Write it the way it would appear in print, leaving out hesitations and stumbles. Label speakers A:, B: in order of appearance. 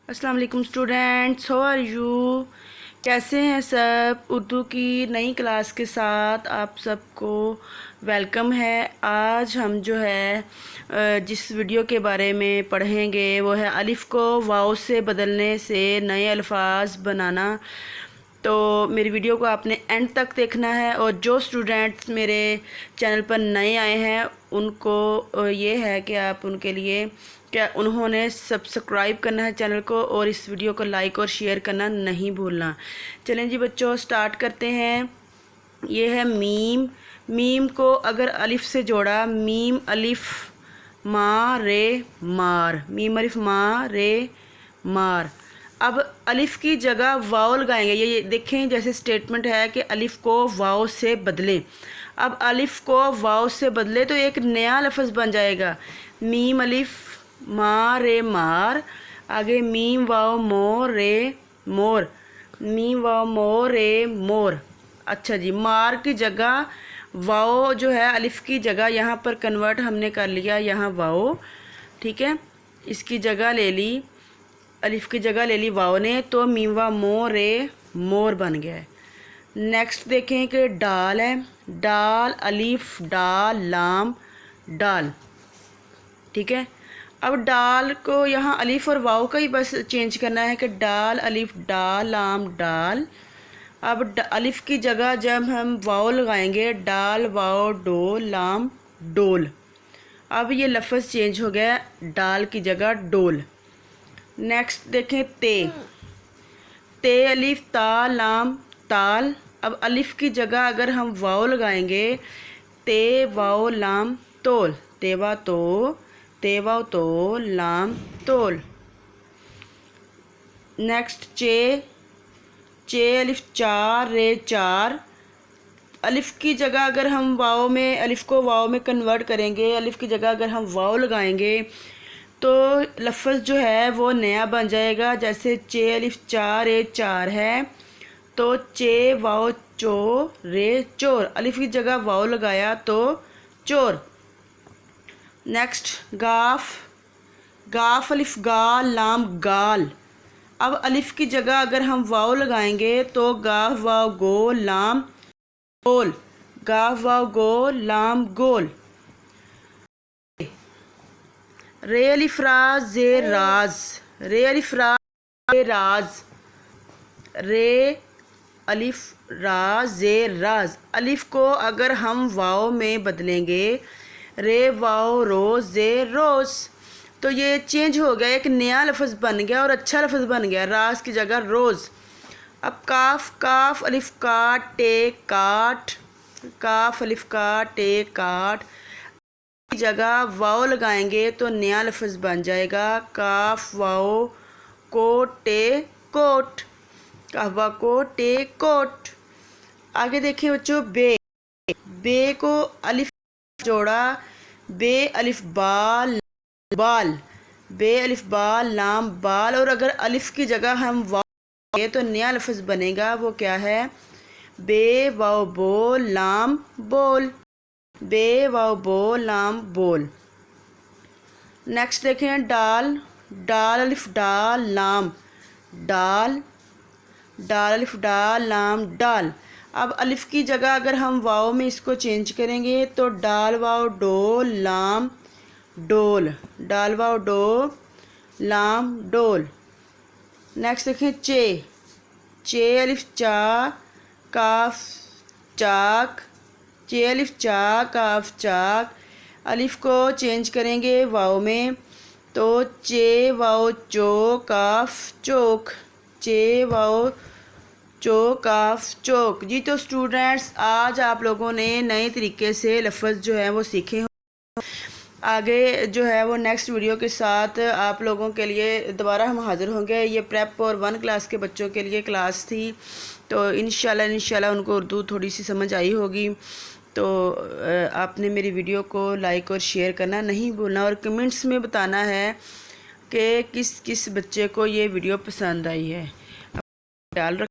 A: अस्सलाम वालेकुम students, how are you. कैसे हैं सब। उर्दू की नई क्लास के साथ आप सबको वेलकम है। आज हम जो है जिस वीडियो के बारे में पढ़ेंगे वो है अलिफ़ को वाव से बदलने से नए अल्फाज बनाना। तो मेरी वीडियो को आपने एंड तक देखना है और जो स्टूडेंट्स मेरे चैनल पर नए आए हैं उनको ये है कि आप उनके लिए क्या उन्होंने सब्सक्राइब करना है चैनल को और इस वीडियो को लाइक और शेयर करना नहीं भूलना। चलें जी बच्चों, स्टार्ट करते हैं। ये है मीम। मीम को अगर अलिफ से जोड़ा, मीम अलिफ मा रे मार, मीम अलिफ मा रे मार। अब अलिफ की जगह वाव लगाएंगे। ये देखें, जैसे स्टेटमेंट है कि अलिफ को वाव से बदलें। अब अलिफ को वाव से बदले तो एक नया लफ्ज़ बन जाएगा, मीम अलिफ मा रे मार, आगे मीम वाव मो रे मोर, मीम वाव मो रे मोर। अच्छा जी, मार की जगह वाव जो है अलिफ की जगह यहाँ पर कन्वर्ट हमने कर लिया, यहाँ वाव, ठीक है, इसकी जगह ले ली, अलिफ की जगह ले ली वाव ने, तो मीम वा मो रे मोर बन गया है। नेक्स्ट देखें कि डाल है, डाल अलिफ डाल लाम डाल, ठीक है। अब डाल को यहाँ अलिफ और वाव का ही बस चेंज करना है कि डाल अलिफ डाल लाम डाल। अब अलिफ की जगह जब हम वाव लगाएंगे, डाल वाव डोल लाम डोल। अब ये लफ्ज़ चेंज हो गया, डाल की जगह डोल। नेक्स्ट देखें ते, ते अलिफ ता लाम ताल। अब अलिफ की जगह अगर हम वाव लगाएंगे, ते वाव लाम तोल, तेवा तो, तेवा तो लाम तोल। नेक्स्ट चे, चे अलिफ चार रे चार। अलिफ की जगह अगर हम वाव में, अलिफ को वाव में कन्वर्ट करेंगे, अलिफ की जगह अगर हम वाव लगाएंगे तो लफ्ज़ जो है वो नया बन जाएगा। जैसे चे अलिफ चार रे चार है तो चे वाव चो रे चोर, अलिफ की जगह वाव लगाया तो चोर। नेक्स्ट गाफ, गाफ अलिफ गाल लाम गाल। अब अलिफ की जगह अगर हम वाव लगाएंगे तो गाफ वाव गोल लाम गोल, गाफ वाव गोल लाम गोल। रे अलिफ राज जे राज, रे अलिफ राज जे राज, रे अलिफ राज जे राज। अलिफ को अगर हम वाव में बदलेंगे, रे वाव रोज जे रोज, तो ये चेंज हो गया, एक नया लफ्ज़ बन गया और अच्छा लफ्ज़ बन गया, राज की जगह रोज़। अब काफ, काफ अलिफ काट टे काट, काफ अलिफ काट टे काट, की जगह वाव लगाएंगे तो नया लफ्ज़ बन जाएगा, काफ वाव को टे कोट, कहवा को टे कोट। आगे देखिए बच्चों, बे, बे को अलिफ जोड़ा, बे अलिफ बाल बाल, बे अलिफ बाल लाम बाल। और अगर अलिफ की जगह हम वाव तो नया लफ्ज़ बनेगा, वो क्या है, बे वाव बोल लाम बोल, बे वाव बोल लाम बोल। नेक्स्ट देखें डाल, डाल अलिफ डाल लाम डाल, डाल अलिफ डाल लाम डाल। अब अलिफ की जगह अगर हम वाव में इसको चेंज करेंगे तो डाल वाव डोल लाम डोल, डाल वाव डो लाम डोल। नेक्स्ट देखें चे, चे अलिफ चा काफ चाक, चे अलिफ चा काफ चाक। अलिफ को चेंज करेंगे वाव में तो चे वाव चो काफ चोक, चे वाव चो काफ चोक। जी तो स्टूडेंट्स, आज आप लोगों ने नए तरीके से लफ्ज़ जो है वो सीखे। आगे जो है वो नेक्स्ट वीडियो के साथ आप लोगों के लिए दोबारा हम हाज़िर होंगे। ये प्रेप और 1 क्लास के बच्चों के लिए क्लास थी, तो इंशाल्लाह उनको उर्दू थोड़ी सी समझ आई होगी। तो आपने मेरी वीडियो को लाइक और शेयर करना नहीं भूलना और कमेंट्स में बताना है कि किस किस बच्चे को ये वीडियो पसंद आई है। ख्याल रख